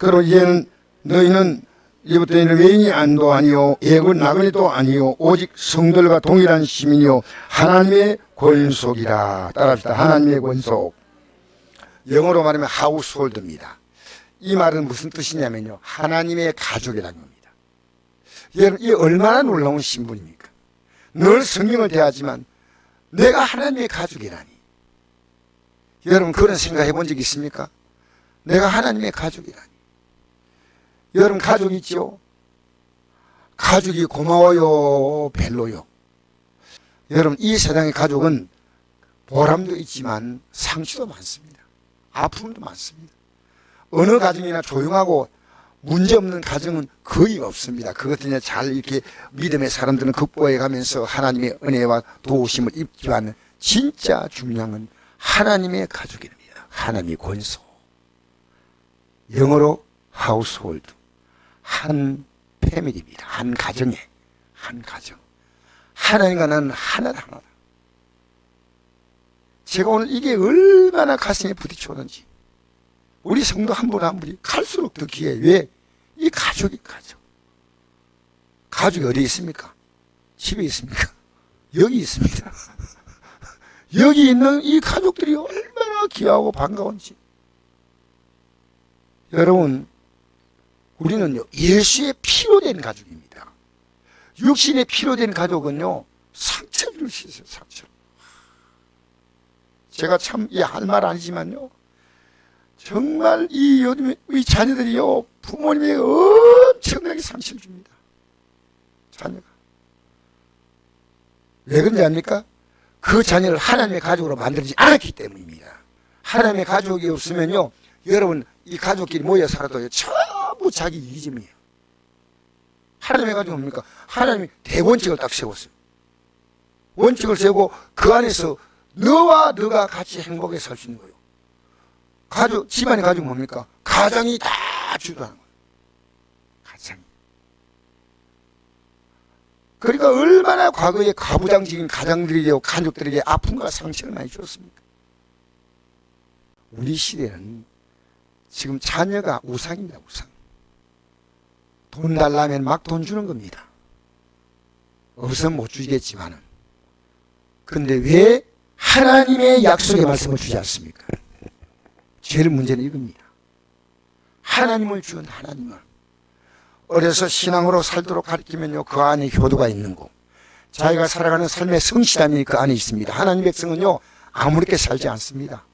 그리고 이제는 너희는 이제부터 외인이 안도 아니요 애군 나그네도 아니요 오직 성들과 동일한 시민이요 하나님의 권속이라. 따라합시다. 하나님의 권속. 영어로 말하면 하우스홀드입니다. 이 말은 무슨 뜻이냐면요, 하나님의 가족이라는 겁니다. 여러분, 이 얼마나 놀라운 신분입니까? 늘 성경을 대하지만 내가 하나님의 가족이라니. 여러분, 그런 생각 해본 적 있습니까? 내가 하나님의 가족이라니. 여러분, 가족 있죠? 가족이 고마워요, 별로요? 여러분, 이 세상의 가족은 보람도 있지만 상처도 많습니다. 아픔도 많습니다. 어느 가정이나 조용하고 문제없는 가정은 거의 없습니다. 그것을 잘 이렇게 믿음의 사람들은 극복해 가면서 하나님의 은혜와 도우심을 입지만 진짜 중요한 건 하나님의 가족입니다. 하나님의 권소. 영어로 하우스홀드. 한 패밀리입니다. 한 가정에. 한 가정. 하나님과 나는 하나다. 제가 오늘 이게 얼마나 가슴에 부딪혔는지. 우리 성도 한 분 한 분이 갈수록 더 귀해. 왜? 이 가족이 가족. 가족이 어디 있습니까? 집에 있습니까? 여기 있습니다. 여기 있는 이 가족들이 얼마나 귀하고 반가운지. 여러분, 우리는요, 예수의 피로 된 가족입니다. 육신의 피로 된 가족은요, 상처를 줄 수 있어요, 상처. 제가 참, 할 말 아니지만요, 정말 이 자녀들이요, 부모님에게 엄청나게 상처를 줍니다. 자녀가. 왜 그런지 압니까? 그 자녀를 하나님의 가족으로 만들지 않았기 때문입니다. 하나님의 가족이 없으면요, 여러분, 이 가족끼리 모여 살아도 전부 자기 이기심이에요. 하나님의 가족은 뭡니까? 하나님이 대원칙을 딱 세웠어요. 원칙을 세우고 그 안에서 너와 너가 같이 행복하게 살 수 있는 거예요. 가족, 집안의 가족은 뭡니까? 가장이 다 주도하는 거예요. 가장이. 그러니까 얼마나 과거에 가부장적인 가장들이요, 가족들에게 아픔과 상처를 많이 줬습니까? 우리 시대는 지금 자녀가 우상입니다, 우상. 돈 달라면 막 돈 주는 겁니다. 없으면 못 주겠지만은. 그런데 왜 하나님의 약속의 말씀을 주지 않습니까? 제일 문제는 이겁니다. 하나님을 준 하나님을. 어려서 신앙으로 살도록 가르치면요, 그 안에 효도가 있는 거. 자기가 살아가는 삶의 성실함이 그 안에 있습니다. 하나님 백성은요, 아무렇게 살지 않습니다.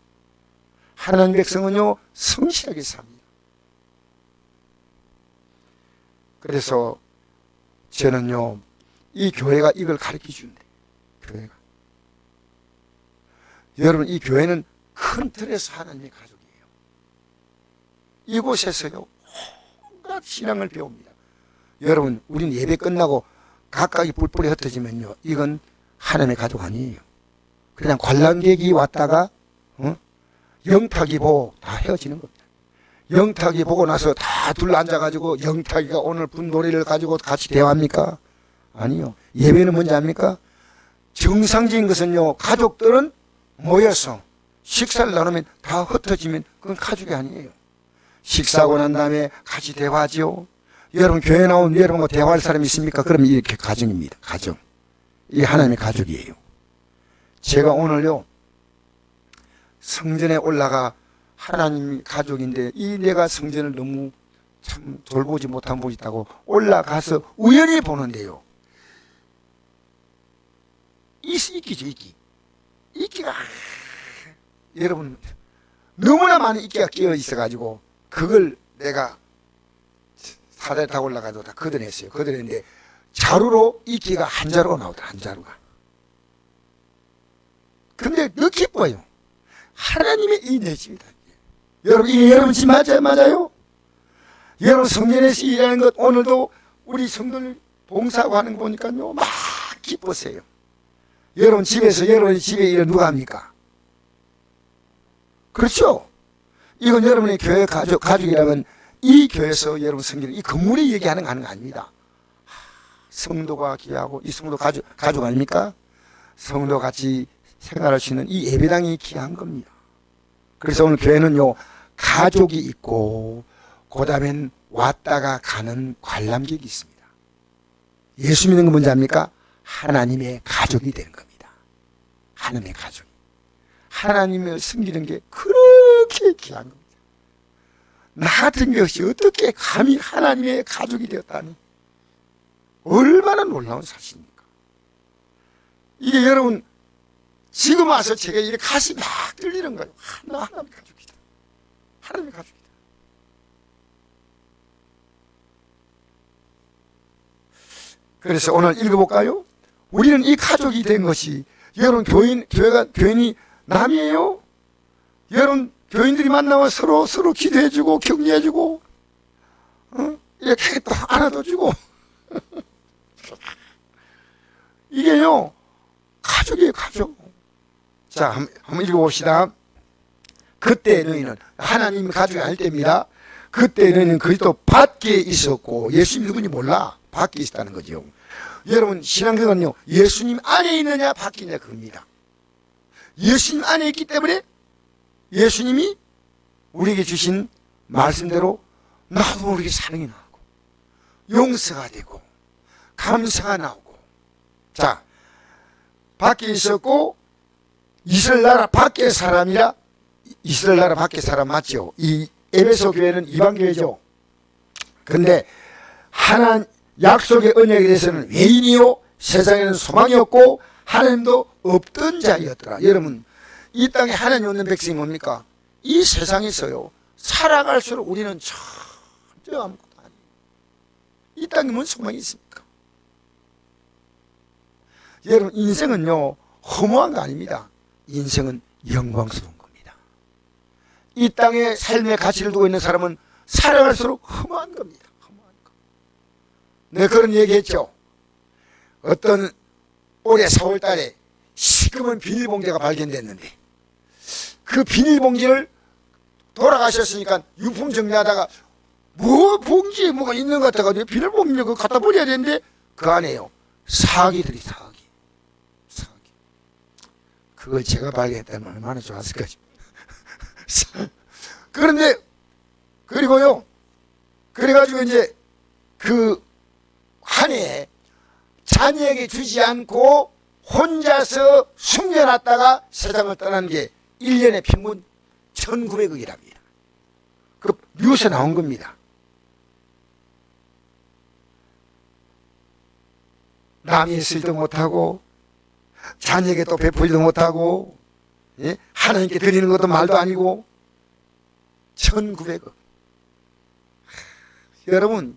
하나님 백성은요, 성실하게 삽니다. 그래서 저는요, 이 교회가 이걸 가르쳐 준대. 교회가. 여러분, 이 교회는 큰 틀에서 하나님의 가족이에요. 이곳에서요, 온갖 신앙을 배웁니다. 여러분, 우리는 예배 끝나고 각각이 뿔뿔이 흩어지면요, 이건 하나님의 가족 아니에요. 그냥 관람객이 왔다가 영탁이 보고 다 헤어지는 겁니다. 영탁이 보고 나서 다 둘러앉아가지고 영탁이가 오늘 분 노래를 가지고 같이 대화합니까? 아니요. 예배는 뭔지 압니까? 정상적인 것은요, 가족들은 모여서 식사를 나누면 다 흩어지면 그건 가족이 아니에요. 식사하고 난 다음에 같이 대화하지요. 여러분, 교회 나온 여러분과 대화할 사람이 있습니까? 그러면 이렇게 가정입니다. 가정. 이게 하나님의 가족이에요. 제가 오늘요, 성전에 올라가 하나님 가족인데 이 내가 성전을 너무 참 돌보지 못한 곳이 있다고 올라가서 우연히 보는데요, 이끼죠, 이끼. 이끼가 여러분 너무나 많은 이끼가 끼어 있어가지고 그걸 내가 사다리 타고 올라가도 다 걷어냈어요. 걷어냈는데 자루로 이끼가 한 자루가 나오더라. 한 자루가. 근데 너 기뻐요. 하나님의 이 내 집이다. 여러분, 이게 여러분 집 맞아요? 여러분, 성전에서 일하는 것 오늘도 우리 성도들 봉사하고 하는 거 보니까요, 막 기쁘세요. 여러분 집에서 여러분의 집에 일을 누가 합니까? 그렇죠? 이건 여러분의 교회 가족이라면 이 교회에서 여러분 성전, 이 건물이 얘기하는 거 아닙니다. 성도가 귀하고 이 성도 가족 아닙니까? 성도 같이 생활할 수 있는 이 예배당이 귀한 겁니다. 그래서 오늘 교회는요, 가족이 있고 그 다음엔 왔다가 가는 관람객이 있습니다. 예수 믿는 건 뭔지 압니까? 하나님의 가족이 되는 겁니다. 하나님의 가족. 하나님을 섬기는 게 그렇게 귀한 겁니다. 나 같은 것이 어떻게 감히 하나님의 가족이 되었다니, 얼마나 놀라운 사실입니까? 이게 여러분, 지금 와서 제가 이렇게 가슴이 막 뚫리는 거예요. 나 하나님의 가족이다. 하나님의 가족이다. 그래서 오늘 읽어볼까요? 우리는 이 가족이 된 것이, 여러분 교인이 남이에요? 여러분 교인들이 만나면 서로 기도해주고 격려해주고, 이렇게 또 안아줘주고 이게요 가족이에요, 가족. 자, 한번 읽어봅시다. 그때 너희는, 하나님 가족이 아닐 때입니다. 그때 너희는 그리스도 밖에 있었고, 예수님 누군지 몰라. 밖에 있었다는 거죠. 여러분, 신앙생활은요, 예수님 안에 있느냐 밖에 있느냐 그겁니다. 예수님 안에 있기 때문에 예수님이 우리에게 주신 말씀대로 나도 모르게 사랑이 나오고, 용서가 되고, 감사가 나오고. 자, 밖에 있었고, 이스라엘 나라 밖의 사람이라. 이스라엘 나라 밖의 사람 맞죠? 이 에베소 교회는 이방교회죠. 근데 약속의 언약에 대해서는 외인이요 세상에는 소망이 없고 하나님도 없던 자였더라. 여러분, 이 땅에 하나님 없는 백성이 뭡니까? 이 세상에서요 살아갈수록 우리는 전혀 아무것도 아니에요. 이 땅에 뭔 소망이 있습니까? 여러분, 인생은요 허무한 거 아닙니다. 인생은 영광스러운 겁니다. 이 땅에 삶의 가치를 두고 있는 사람은 살아갈수록 허무한 겁니다. 내가 그런 얘기했죠. 어떤 올해 4월 달에 시커먼 비닐봉지가 발견됐는데, 그 비닐봉지를 돌아가셨으니까 유품 정리하다가 봉지에 뭐가 있는 것 같아가지고 비닐봉지를 그거 갖다 버려야 되는데, 그 안에요 사기들이 사기. 그걸 제가 발견했다면 얼마나 좋았을까요? 그런데 그리고요, 그래가지고 이제 그 한 해에 자녀에게 주지 않고 혼자서 숨겨놨다가 세상을 떠난 게 1년에 평균 1,900억이랍니다. 그 뉴스에 나온 겁니다. 남이 쓰지도 못하고 자녀에게 또 베풀지도 못하고, 예? 하나님께 드리는 것도 말도 아니고 1,900억. 여러분,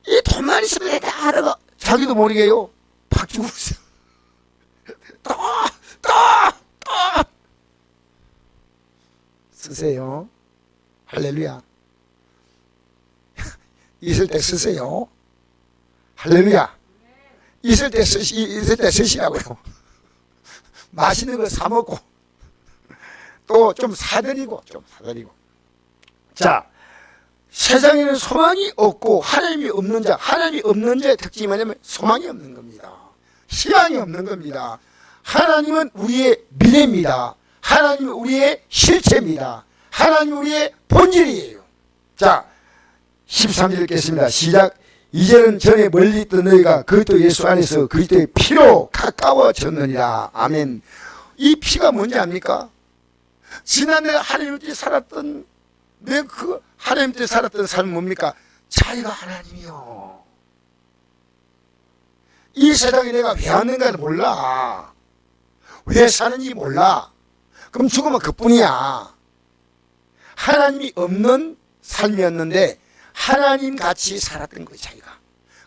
이 돈만 있으면 다 하다가 자기도 모르게요 팍 주고 있어요. 또 쓰세요. 할렐루야. 있을 때 쓰세요. 할렐루야. 있을 때 쓰시라고요. 맛있는 거 사 먹고 또 좀 사드리고. 자, 세상에는 소망이 없고 하나님이 없는 자, 하나님이 없는 자의 특징이 뭐냐면 소망이 없는 겁니다. 희망이 없는 겁니다. 하나님은 우리의 미래입니다. 하나님은 우리의 실체입니다. 하나님은 우리의 본질이에요. 자, 13절 읽겠습니다. 시작. 이제는 전에 멀리 있던 너희가 그리스도 예수 안에서 그리스도의 피로 가까워졌느니라. 아멘. 이 피가 뭔지 압니까? 지난 내가 하나님 때 살았던, 내가 그 하나님 때 살았던 삶은 뭡니까? 자기가 하나님이요. 이 세상에 내가 왜 왔는가를 몰라. 왜 사는지 몰라. 그럼 죽으면 그뿐이야. 하나님이 없는 삶이었는데 하나님 같이 살았던 거예요, 자기가.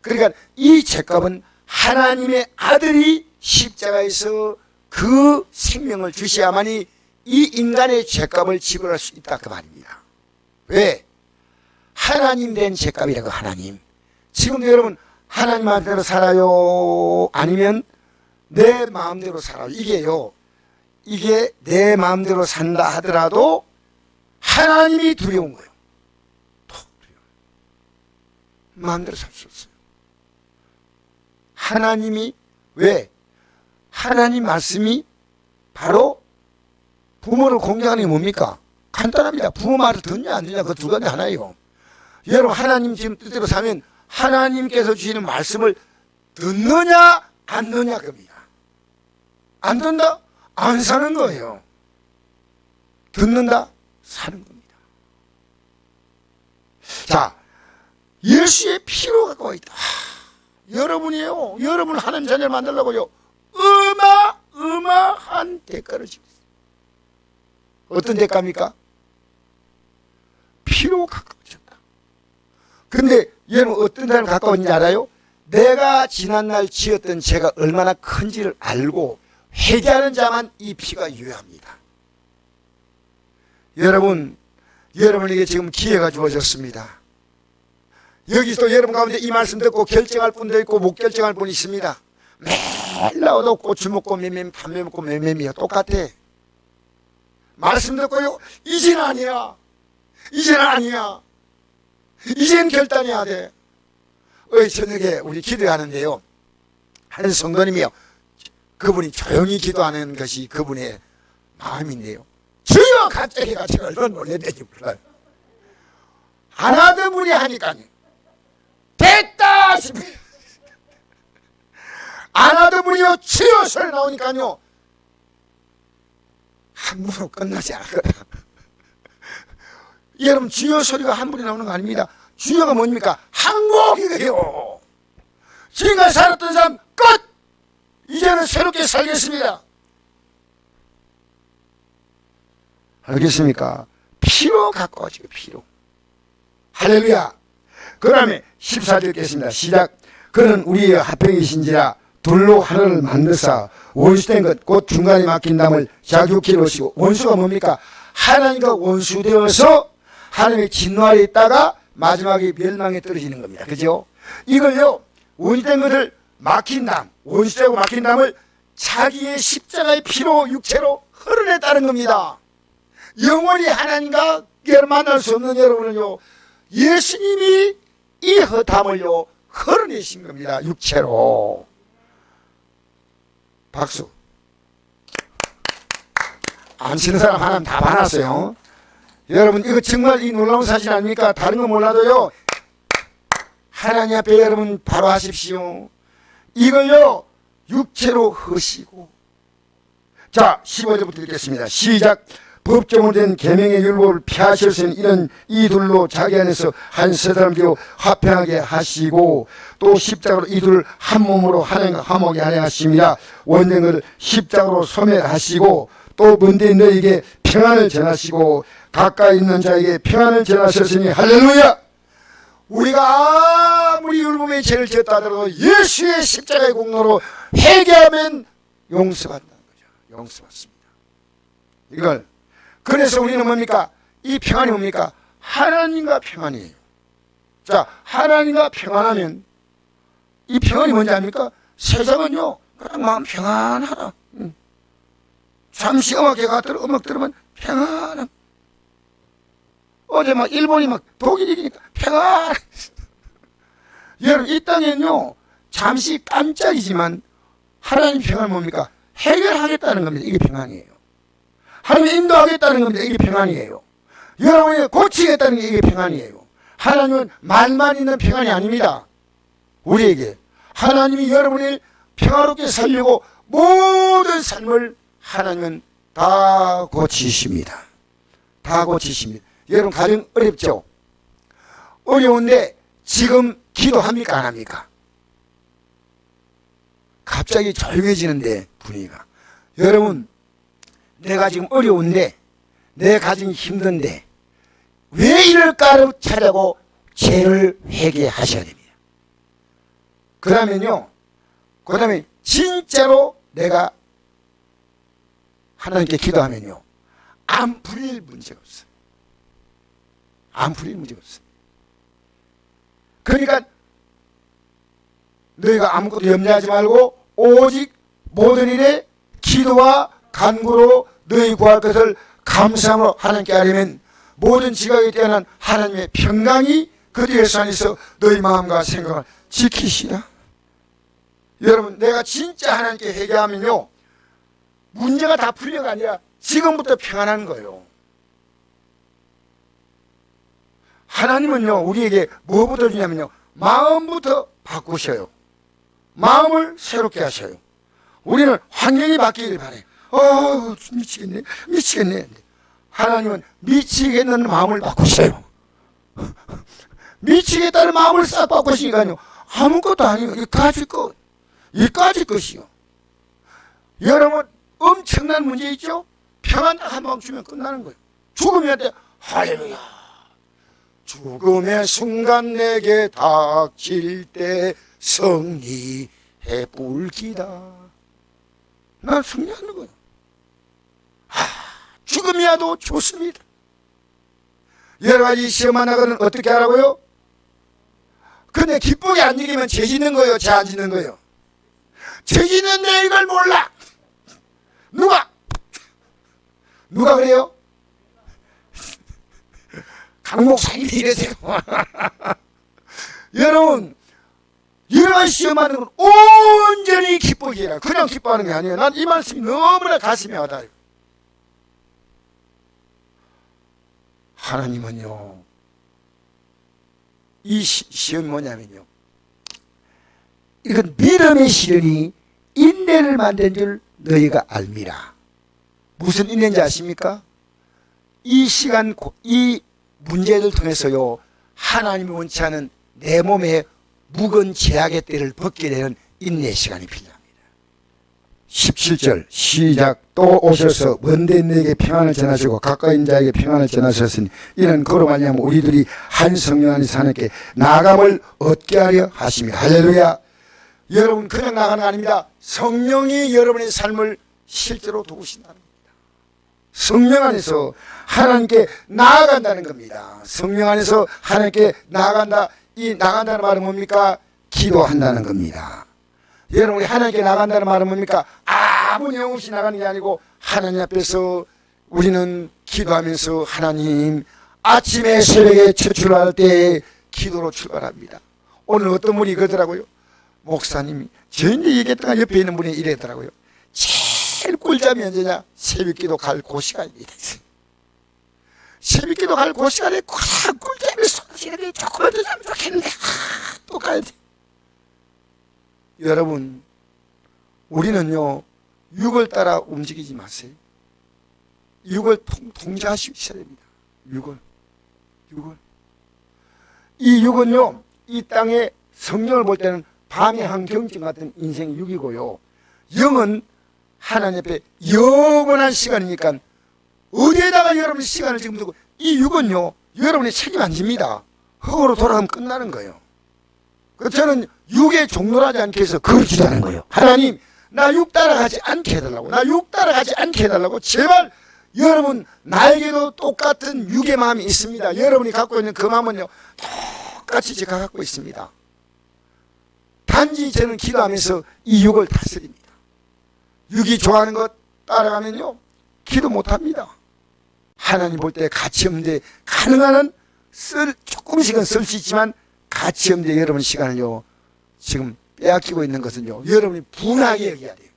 그러니까 이 죄값은 하나님의 아들이 십자가에서 그 생명을 주셔야만이 이 인간의 죄값을 지불할 수 있다, 그 말입니다. 왜? 하나님 된 죄값이라고. 하나님. 지금도 여러분 하나님 마음대로 살아요? 아니면 내 마음대로 살아요? 이게요, 이게 내 마음대로 산다 하더라도 하나님이 두려운 거예요. 마음대로 살 수 없어요. 하나님이, 왜? 하나님 말씀이 바로 부모를 공경하는 게 뭡니까? 간단합니다. 부모 말을 듣냐 안 듣냐 그 두 가지 하나예요. 여러분 하나님 지금 뜻대로 사면 하나님께서 주시는 말씀을 듣느냐 안 듣느냐 겁니다. 안 듣는다? 안 사는 거예요. 듣는다? 사는 겁니다. 자, 예수의 피로 갖고 있다. 여러분이에요. 여러분 하나님 자녀를 만들려고요. 어마어마한 대가를 지고 있어요. 어떤 대가입니까? 피로 가까워졌다. 근데 여러분 어떤 사람을 가까웠는지 알아요? 내가 지난날 지었던 죄가 얼마나 큰지를 알고 회개하는 자만 이 피가 유효합니다. 여러분에게 지금 기회가 주어졌습니다. 여기서 여러분 가운데 이 말씀 듣고 결정할 분도 있고 못 결정할 분이 있습니다. 매일 나와도 고추 먹고 맴맴, 담배 먹고 맴맴이야. 똑같아. 말씀 듣고요. 이제는 아니야. 이제는 아니야. 이제는 결단해야 돼. 저녁에 우리 기도하는데요. 한 성도님이요. 그분이 조용히 기도하는 것이 그분의 마음인데요. 주여! 갑자기 제가 얼마나 놀랬는지 몰라요. 안 하던 분이 하니까요. 됐다! 싶어요. 안 하던 분이요. 주여! 소리 나오니까요. 한 분으로 끝나지 않을 거다. 여러분 주여 소리가 한 분이 나오는 거 아닙니다. 주여가 뭡니까? 항복이에요. 지금까지 살았던 사람 끝! 이제는 새롭게 살겠습니다. 알겠습니까? 피로 가까워지고 피로. 할렐루야. 그 다음에 14절 읽겠습니다. 시작. 그는 우리의 화평이신지라 둘로 하나를 만드사 원수된 것 곧 중간에 막힌 담을 자격히 놓으시고. 원수가 뭡니까? 하나님과 원수되어서 하나님의 진노하에 있다가 마지막에 멸망에 떨어지는 겁니다. 그죠? 이걸요, 원수된 것을 막힌 담, 원수되고 막힌 담을 자기의 십자가의 피로 육체로 흘러냈다는 겁니다. 영원히 하나님과 만날 수 없는 여러분은요, 예수님이 이 허담을요 흘러내신 겁니다. 육체로. 박수. 안 치는 사람 하나는 다 받았어요. 여러분 이거 정말 이 놀라운 사실 아닙니까? 다른 거 몰라도요, 하나님 앞에 여러분 바로 하십시오. 이걸요 육체로 허시고. 자, 15절부터 읽겠습니다. 시작. 법정으로 된 계명의 율법을 피하실수는 이런 이 둘로 자기 안에서 한 세 사람 되어 화평하게 하시고, 또 십자가로 이 둘을 한 몸으로 하나님과 화목에 하려 하심이라. 원된 것을 십자가로 소멸하시고, 또 먼데 너에게 평안을 전하시고 가까이 있는 자에게 평안을 전하셨으니 할렐루야. 우리가 아무리 율법의 죄를 지었다 하더라도 예수의 십자가의 공로로 회개하면 용서받는다는 거죠. 용서받습니다. 이걸 그래서 우리는 뭡니까? 이 평안이 뭡니까? 하나님과 평안이에요. 자, 하나님과 평안하면 이 평안이 뭔지 압니까? 세상은요 그냥 마음 평안하다. 잠시 음악회 갔더니 음악 들으면 평안함. 어제 막 일본이 막 독일 이기니까 평안. 여러분 이 땅에는요 잠시 깜짝이지만 하나님 평안 뭡니까? 해결하겠다는 겁니다. 이게 평안이에요. 하나님이 인도하겠다는 겁니다. 이게 평안이에요. 여러분이 고치겠다는 게 이게 평안이에요. 하나님은 말만 있는 평안이 아닙니다. 우리에게 하나님이 여러분을 평화롭게 살려고 모든 삶을 하나님은 다 고치십니다. 다 고치십니다. 여러분 가정 어렵죠? 어려운데 지금 기도합니까? 안 합니까? 갑자기 조용해지는데 분위기가. 여러분 내가 지금 어려운데, 내 가정이 힘든데 왜 이럴까를 찾아고 죄를 회개하셔야 됩니다. 그 다음에 진짜로 내가 하나님께 기도하면요 안 풀릴 문제가 없어요. 안 풀릴 문제가 없어요. 그러니까 너희가 아무것도 염려하지 말고 오직 모든 일에 기도와 간구로 너희 구할 것을 감사함으로 하나님께 아뢰면 모든 지각에 뛰어난 하나님의 평강이 그 뒤에 안에서 너희 마음과 생각을 지키시라. 여러분 내가 진짜 하나님께 회개하면요 문제가 다 풀려가 아니라 지금부터 평안한 거예요. 하나님은요, 우리에게 뭐부터 주냐면요, 마음부터 바꾸셔요. 마음을 새롭게 하셔요. 우리는 환경이 바뀌길 바래요. 미치겠네, 미치겠네. 하나님은 미치겠는 마음을 바꾸셔요. 미치겠다는 마음을 싹 바꾸시니까요, 아무것도 아니에요. 이까지 것이요. 여러분, 엄청난 문제 있죠? 평안 한 방 주면 끝나는 거예요. 죽음이 돼. 할렐루야. 죽음의 순간 내게 닥칠 때 승리해 불기다. 난 승리하는 거예요. 죽음이야도 좋습니다. 여러 가지 시험 하나거든 어떻게 하라고요? 근데 기쁘게 안 이기면 죄 짓는 거예요, 죄 안 짓는 거예요? 죄 짓는데 이걸 몰라. 누가 그래요? 강 목사님이 이러세요. 여러분, 여러 가지 시험하는 건 온전히 기쁘게 해라. 그냥 기뻐하는 게 아니에요. 난 이 말씀이 너무나 가슴에 와닿아요. 하나님은요, 이 시험이 뭐냐면요, 이건 믿음의 시련이 인내를 만든 줄 너희가 알미라. 무슨 인내인지 아십니까? 이 시간, 이 문제를 통해서요, 하나님이 원치 않은 내 몸에 묵은 죄악의 때를 벗게 되는 인내의 시간이 필요합니다. 17절 시작. 또 오셔서 먼데 내게 평안을 전하시고 가까이 있는 자에게 평안을 전하셨으니 이는 그로 말미암아 우리들이 한 성령 안에서 하나님께 나감을 얻게 하려 하십니다. 할렐루야. 여러분, 그냥 나가는 거 아닙니다. 성령이 여러분의 삶을 실제로 도우신다는 겁니다. 성령 안에서 하나님께 나아간다는 겁니다. 성령 안에서 하나님께 나아간다. 이 나간다는 말은 뭡니까? 기도한다는 겁니다. 여러분이 하나님께 나간다는 말은 뭡니까? 아무 내용 없이 나가는 게 아니고 하나님 앞에서 우리는 기도하면서 하나님, 아침에 새벽에 출발할 때 기도로 출발합니다. 오늘 어떤 분이 그러더라고요. 목사님이 저희한테 얘기했던 옆에 있는 분이 이랬더라고요. 제일 꿀잠이 언제냐? 새벽기도 갈 그 시간입니다. 새벽기도 갈 그 시간에 꿀잠이 쏟아지는데 조금만 더 자면 좋겠는데 또 가야 돼. 여러분, 우리는요, 육을 따라 움직이지 마세요. 육을 통제하시고 있어야 됩니다. 육을. 이 육은요, 이 땅에 성령을 볼 때는 밤의 한 경증 같은 인생이 육이고요, 영은 하나님 앞에 영원한 시간이니까 어디에다가 여러분의 시간을 지금 두고, 이 육은요, 여러분의 책임 안 집니다. 흙으로 돌아가면 끝나는 거예요. 그래서 저는 육에 종노하지 않게 해서 그걸 기도하는 거예요. 하나님, 나 육 따라가지 않게 해달라고. 나 육 따라가지 않게 해달라고. 제발 여러분, 나에게도 똑같은 육의 마음이 있습니다. 여러분이 갖고 있는 그 마음은요, 똑같이 제가 갖고 있습니다. 단지 저는 기도하면서 이 육을 다스립니다. 육이 좋아하는 것 따라가면요, 기도 못합니다. 하나님 볼 때 가치 없는데, 가능한 한 조금씩은 쓸 수 있지만 가치 없는데 여러분 시간을요, 지금 빼앗기고 있는 것은요, 여러분이 분하게 여겨야 돼요.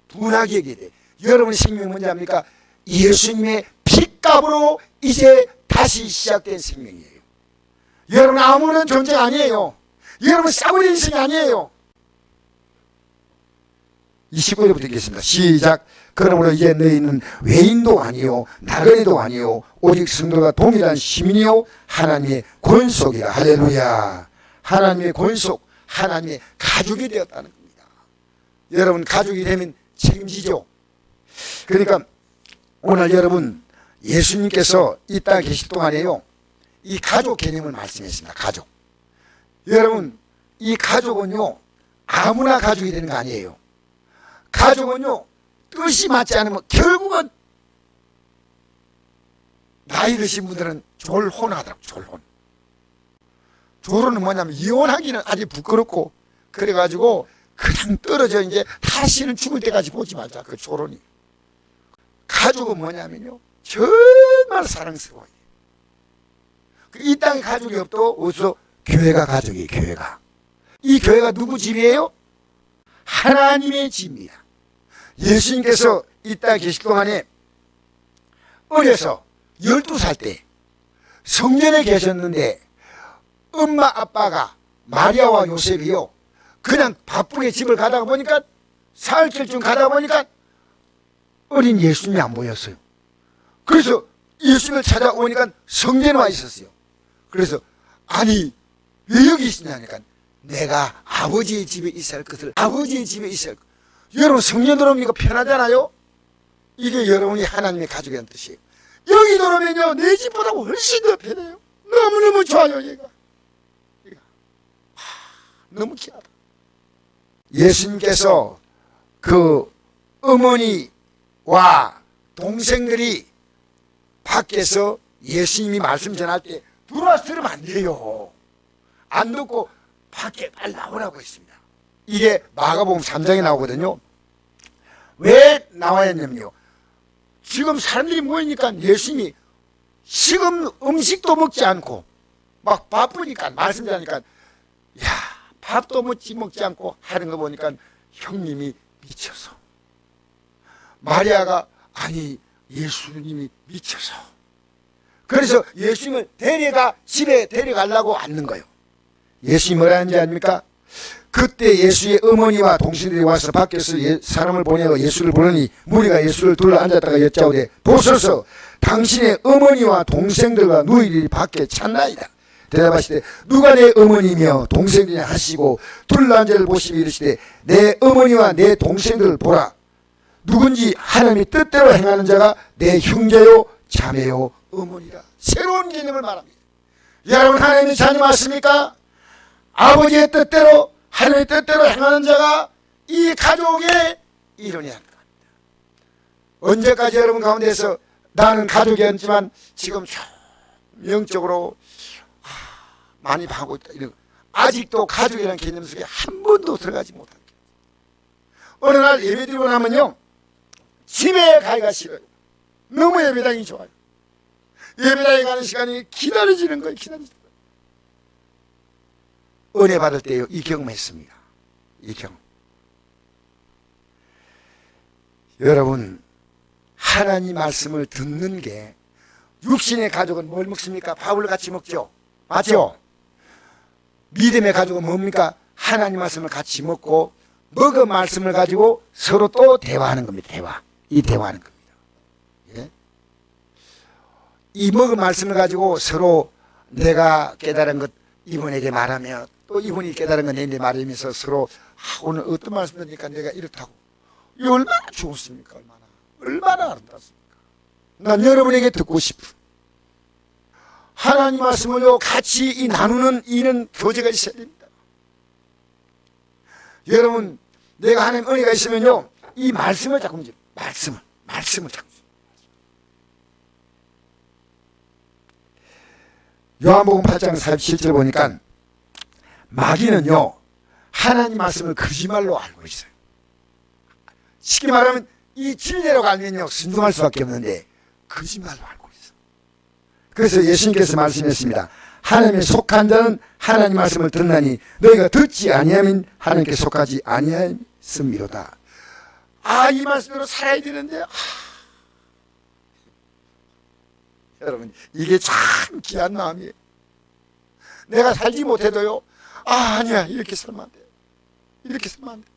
분하게 여겨야 돼요. 여러분의 생명이 뭔지 압니까? 예수님의 핏값으로 이제 다시 시작된 생명이에요. 여러분 아무런 존재가 아니에요. 여러분 싸구려 인생이 아니에요. 29절부터 읽겠습니다. 시작. 그러므로 이제 너희는 외인도 아니요 나그네도 아니요 오직 성도가 동일한 시민이요 하나님의 권속이라. 할렐루야. 하나님의 권속, 하나님의 가족이 되었다는 겁니다. 여러분 가족이 되면 책임지죠. 그러니까 오늘 여러분, 예수님께서 이 땅에 계실 동안에요, 이 가족 개념을 말씀했습니다. 가족. 여러분, 이 가족은요, 아무나 가족이 되는 거 아니에요. 가족은요, 뜻이 맞지 않으면 결국은 나이 드신 분들은 졸혼하더라고요. 졸혼. 졸혼은 뭐냐면 이혼하기는 아직 부끄럽고, 그래가지고 그냥 떨어져 이제 다시는 죽을 때까지 보지 말자. 그 졸혼이. 가족은 뭐냐면요, 정말 사랑스러워요. 이 땅에 가족이 없도 어디서? 교회가 가족이에요. 교회가. 이 교회가 누구 집이에요? 하나님의 집입니다. 예수님께서 이 땅에 계실 동안에 어려서 12살 때 성전에 계셨는데 엄마 아빠가 마리아와 요셉이요 그냥 바쁘게 집을 가다가 보니까 사흘쯤 가다 보니까 어린 예수님이 안 보였어요. 그래서 예수님을 찾아오니까 성전에 와 있었어요. 그래서 아니 왜 여기 있느냐니까 내가 아버지의 집에 있어야 할 것을 아버지의 집에 있어야 할 것. 여러분 성전 들어오면 이거 편하잖아요. 이게 여러분이 하나님의 가족이라는 뜻이에요. 여기 들어오면요 내 집보다 훨씬 더 편해요. 너무너무 좋아요. 얘가 너무 귀하다. 예수님께서 그 어머니와 동생들이 밖에서 예수님이 말씀 전할 때 들어와서 들으면 안 돼요. 안 듣고 밖에 빨리 나오라고 했습니다. 이게 마가복음 3장에 나오거든요. 왜 나와야 했냐면요, 지금 사람들이 모이니까 예수님이 식음 음식도 먹지 않고 막 바쁘니까 말씀 전하니까 야 밥도 먹지 않고 하는 거 보니까 형님이 미쳐서, 마리아가 아니 예수님이 미쳐서, 그래서 예수님을 집에 데려가려고 앉는 거예요. 예수님이 뭐라 하는지 아닙니까? 그때 예수의 어머니와 동생들이 와서 밖에서 사람을 보내어 예수를 부르니 무리가 예수를 둘러 앉았다가 여짜오되 보소서 당신의 어머니와 동생들과 누이들이 밖에 찾나이다. 대답하시되 누가 내 어머니며 동생들이냐 하시고 둘러 앉아를 보시며 이르시되 내 어머니와 내 동생들을 보라. 누군지 하나님의 뜻대로 행하는 자가 내 형제요 자매요 어머니라. 새로운 개념을 말합니다. 여러분 하나님의 자녀 맞습니까? 아버지의 뜻대로 하나님의 뜻대로 행하는 자가 이 가족의 일원이 합니다. 언제까지 여러분 가운데서 나는 가족이었지만 지금 영적으로 많이 방하고 있다, 이런 아직도 가족이라는 개념 속에 한 번도 들어가지 못한 게, 어느 날 예배드리고 나면요 집에 가기가 싫어요. 너무 예배당이 좋아요. 예배당에 가는 시간이 기다려지는 거예요. 기다려지는 거예요. 은혜 받을 때요 이 경험했습니다. 이 경험. 여러분 하나님 말씀을 듣는 게, 육신의 가족은 뭘 먹습니까? 밥을 같이 먹죠. 맞죠? 믿음의 가족은 뭡니까? 하나님 말씀을 같이 먹고 먹은 말씀을 가지고 서로 또 대화하는 겁니다. 대화하는 겁니다. 예? 이 먹은 말씀을 가지고 서로 내가 깨달은 것 이분에게 말하며 또 이분이 깨달은 것 내게 말하면서 서로 오늘 어떤 말씀 들으니까 내가 이렇다고. 이 얼마나 좋습니까? 얼마나 아름답습니까? 난 여러분에게 듣고 싶어요. 하나님 말씀을요 같이 나누는 이런 교제가 있어야 됩니다. 여러분 내가 하나님 은혜가 있으면요 이 말씀을 자꾸 말씀을 자꾸. 요한복음 8장 47절 보니까 마귀는요 하나님 말씀을 거짓말로 알고 있어요. 쉽게 말하면 이 진리로 알면요 순종할 수밖에 없는데 거짓말로 알고 있어. 그래서 예수님께서 말씀했습니다. 하나님에 속한 자는 하나님 말씀을 듣나니 너희가 듣지 아니하면 하나님께 속하지 아니하였음이로다. 이 말씀대로 살아야 되는데 여러분 이게 참 귀한 마음이에요. 내가 살지 못해도요 아니야 이렇게 살면 안 돼, 이렇게 살면 안 돼.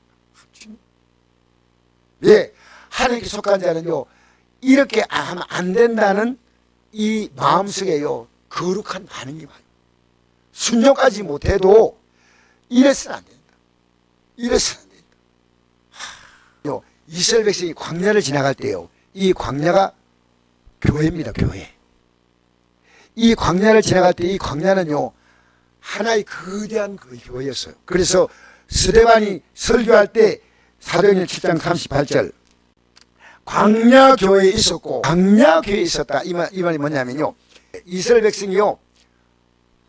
예, 하나님께 속한 자는요 이렇게 하면 안 된다는 이 마음속에요 거룩한 반응이 와요. 순종까지 못해도 이래서는 안 된다, 이래서는 안 된다. 이스라엘 백성이 광야를 지나갈 때요 이 광야가 교회입니다. 교회. 이 광야를 지나갈 때 이 광야는요 하나의 거대한 그 교회였어요. 그래서 스데반이 설교할 때 사도행전 7장 38절 광야교회에 있었고 광야교회에 있었다. 이 말이 뭐냐면요 이스라엘 백성이요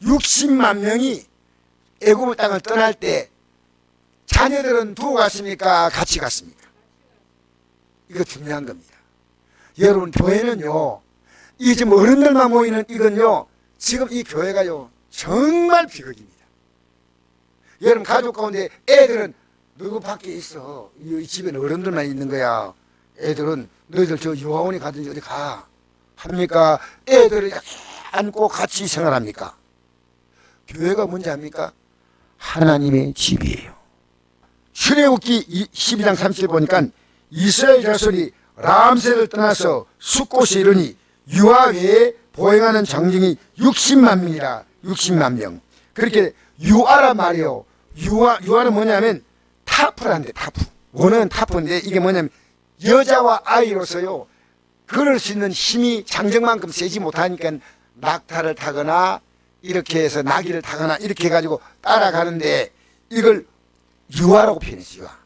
60만 명이 애굽 땅을 떠날 때 자녀들은 두고 갔습니까? 같이 갔습니까? 이거 중요한 겁니다. 여러분 교회는요 이 지금 어른들만 모이는 이건요 지금 이 교회가요 정말 비극입니다. 여러분 가족 가운데 애들은 누구 밖에 있어, 이 집에는 어른들만 있는 거야. 애들은 너희들 저 요하원에 가든지 어디 가 합니까? 애들은 안고 같이 생활합니까? 교회가 뭔지 압니까? 하나님의 집이에요. 출애굽기 12장 30절 보니까 이스라엘 자손이 람세를 떠나서 숫곳에 이르니 유아 외에 보행하는 장정이 60만 명이라. 60만 명. 그렇게 유아란 말이에요. 유아는 뭐냐면 타프란데, 타프. 원어는 타프인데 이게 뭐냐면 여자와 아이로서요 걸을 수 있는 힘이 장정만큼 세지 못하니까 낙타를 타거나 이렇게 해서 나귀를 타거나 이렇게 해가지고 따라가는데 이걸 유아라고 표현했어요. 유아.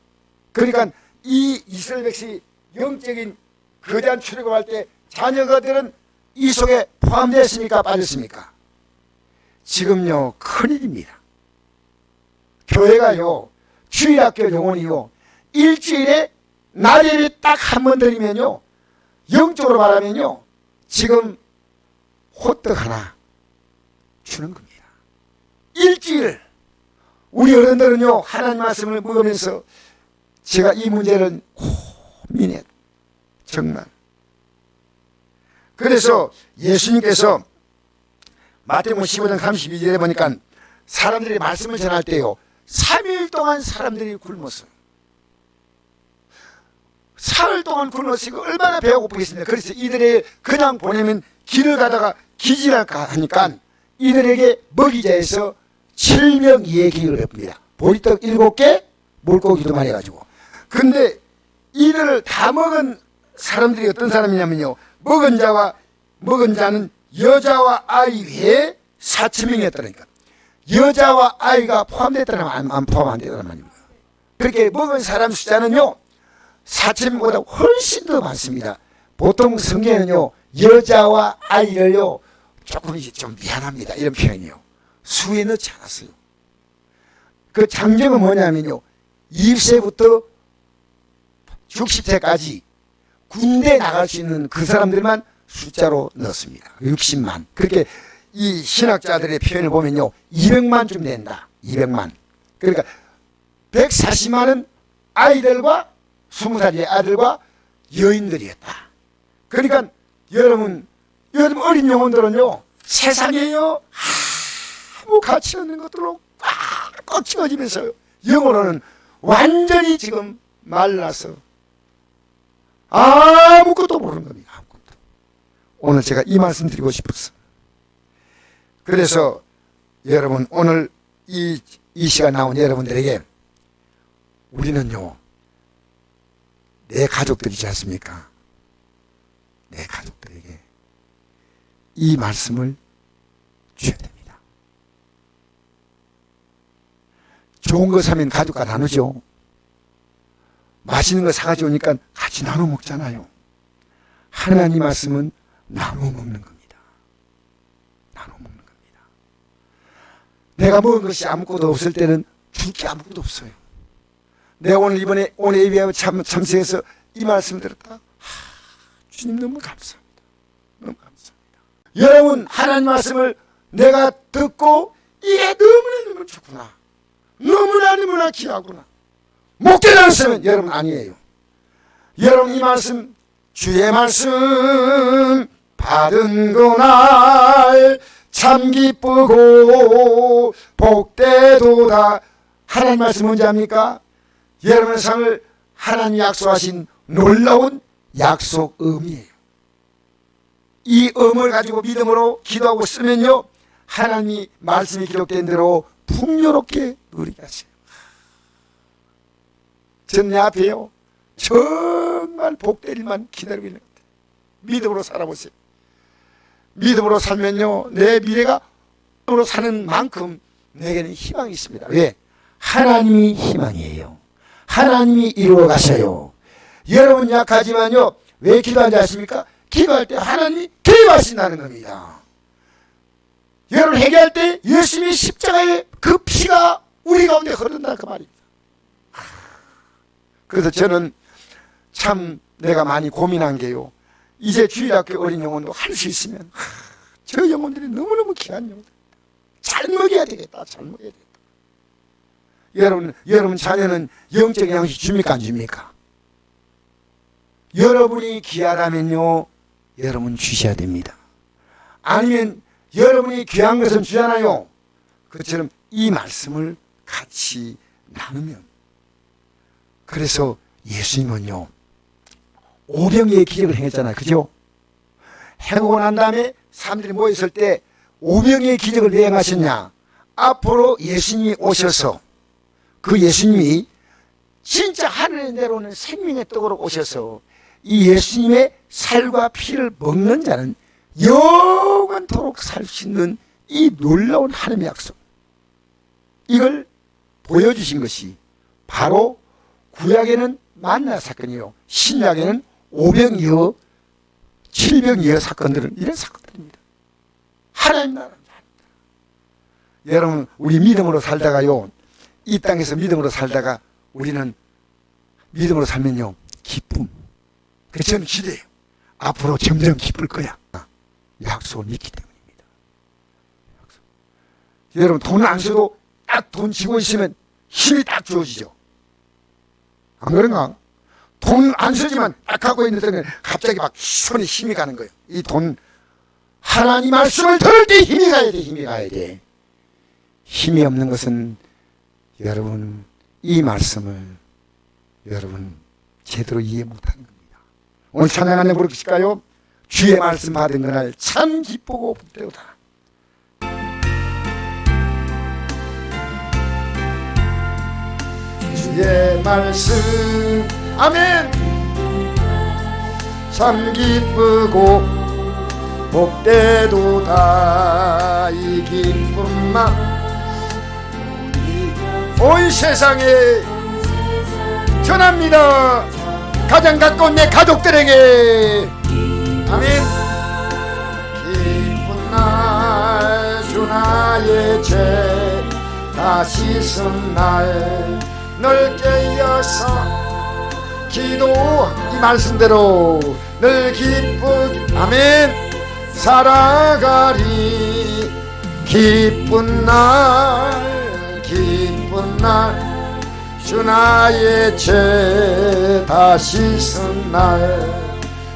그러니까 이 이스라엘 백성이 영적인 거대한 출애굽할 때 자녀들은 이 속에 포함되었습니까? 빠졌습니까? 지금요 큰일입니다. 교회가요 주일학교 영혼이요 일주일에 나레비 딱 한 번 드리면요 영적으로 말하면요 지금 호떡 하나 주는 겁니다. 일주일. 우리 어른들은요 하나님 말씀을 먹으면서 제가 이 문제를 고민해. 정말. 그래서 예수님께서 마태복음 15장 32절에 보니까 사람들이 말씀을 전할 때요 3일 동안 사람들이 굶었어요. 사흘 동안 굶었으니까 얼마나 배가 고프겠습니까? 그래서 이들에게 그냥 보내면 길을 가다가 기질할까 하니까 이들에게 먹이자 해서 7명 이의 계획을 해봅니다. 보리떡 7개, 물고기도 많이 가지고. 근데 이들을 다 먹은 사람들이 어떤 사람이냐면요. 먹은 자는 여자와 아이 외에 4,000명이었다니까. 여자와 아이가 포함됐다면 안 포함 안 되더란 말입니다. 그렇게 먹은 사람 숫자는요. 4,000명보다 훨씬 더 많습니다. 보통 성경에는요. 여자와 아이를요. 조금 이제 좀 미안합니다. 이런 표현이요. 수에 넣지 않았어요. 그 장정은 뭐냐면요. 20세부터 60세까지 군대 나갈 수 있는 그 사람들만 숫자로 넣었습니다. 60만. 그렇게 이 신학자들의 표현을 보면요. 200만쯤 된다. 200만. 그러니까 140만은 아이들과 20살의 아들과 여인들이었다. 그러니까 여러분 어린 영혼들은요. 세상에요. 아무 가치 없는 것들로 꽉 채워지면서 영혼은 완전히 지금 말라서 아무것도 모르는 겁니다. 아무것도. 오늘 제가 이 말씀 드리고 싶었어. 그래서 여러분 오늘 이 시간 나온 여러분들에게 우리는요. 내 가족들이지 않습니까? 내 가족들에게 이 말씀을 줘야 됩니다. 좋은 거 사면 가족과 나누죠. 맛있는 거 사가지고 오니까 같이 나눠 먹잖아요. 하나님 말씀은 나눠 먹는 겁니다. 나눠 먹는 겁니다. 내가 먹은 것이 아무것도 없을 때는 줄 게 아무것도 없어요. 내가 오늘 예배에 참석해서 이 말씀 들었다. 주님 너무 감사합니다. 너무 감사합니다. 여러분 하나님 말씀을 내가 듣고 이게 너무나 좋구나. 너무나 귀하구나. 못 깨달았으면 여러분 아니에요. 여러분 이 말씀 주의 말씀 받은 그날 참 기쁘고 복되도다. 하나님 말씀 뭔지 압니까? 여러분의 삶을 하나님 약속하신 놀라운 약속음이에요. 이 음을 가지고 믿음으로 기도하고 쓰면요 하나님이 말씀이 기록된 대로 풍요롭게 누리게 하세요. 전 내 앞에요 정말 복될 일만 기다리고 있는 것 같아요. 믿음으로 살아보세요. 믿음으로 살면요 내 미래가 믿음으로 사는 만큼 내게는 희망이 있습니다. 왜? 하나님이 희망이에요. 하나님이 이루어 가셔요. 여러분 약하지만요 왜 기도하는지 아십니까? 기도할 때 하나님이 개입하신다는 겁니다. 여러분 회개할 때 예수님이 십자가의 그 피가 우리 가운데 흐른다 그 말입니다. 그래서 저는 참 내가 많이 고민한 게요. 이제 주일학교 어린 영혼도 할 수 있으면 저 영혼들이 너무너무 귀한 영혼들. 잘 먹여야 되겠다. 잘 먹여야 되겠다. 여러분 자녀는 영적 양식 줍니까 안 줍니까? 여러분이 귀하다면요 여러분 주셔야 됩니다. 아니면 여러분이 귀한 것은 주잖아요. 그처럼 이 말씀을 같이 나누면, 그래서 예수님은요 오병이의 기적을 행했잖아요. 그죠? 행하고 난 다음에 사람들이 모였을 때 오병이의 기적을 왜 행하셨냐? 앞으로 예수님이 오셔서, 그 예수님이 진짜 하늘에 내려오는 생명의 떡으로 오셔서 이 예수님의 살과 피를 먹는 자는 영원토록 살 수 있는 이 놀라운 하나님의 약속, 이걸 보여주신 것이 바로 구약에는 만나 사건이요, 신약에는 오병이어 칠병이어 사건들은 이런 사건들입니다. 하나님 나라입니다. 여러분, 우리 믿음으로 살다가요, 이 땅에서 믿음으로 살다가 우리는 믿음으로 살면요 기쁨, 그래서 저는 기대해요. 앞으로 점점 기쁠 거야. 약속을 믿기 때문입니다. 약속. 여러분, 돈을 안 써도 딱 돈 쥐고 있으면 힘이 딱 주어지죠. 안 그런가? 돈 안 쓰지만 딱 갖고 있는 데는 갑자기 막 손에 힘이 가는 거예요. 이 돈, 하나님 말씀을 들을 때 힘이 가야 돼. 힘이 가야 돼. 힘이 없는 것은 여러분 이 말씀을 여러분 제대로 이해 못하는 겁니다. 오늘 찬양 한번 부르실까요? 주의 말씀 받은 그날 참 기쁘고 복되도다. 주의 말씀, 아멘. 참 기쁘고 복되도다. 이 기쁨만 온 세상에 전합니다. 가장 가까운 내 가족들에게. 아멘. 기쁜 날 주 나의 죄 다 씻은 날 널 깨어서 기도, 이 말씀대로 늘 기쁘게, 아멘, 살아가리. 기쁜 날 기쁜 날 주 나의 죄 다 씻은 날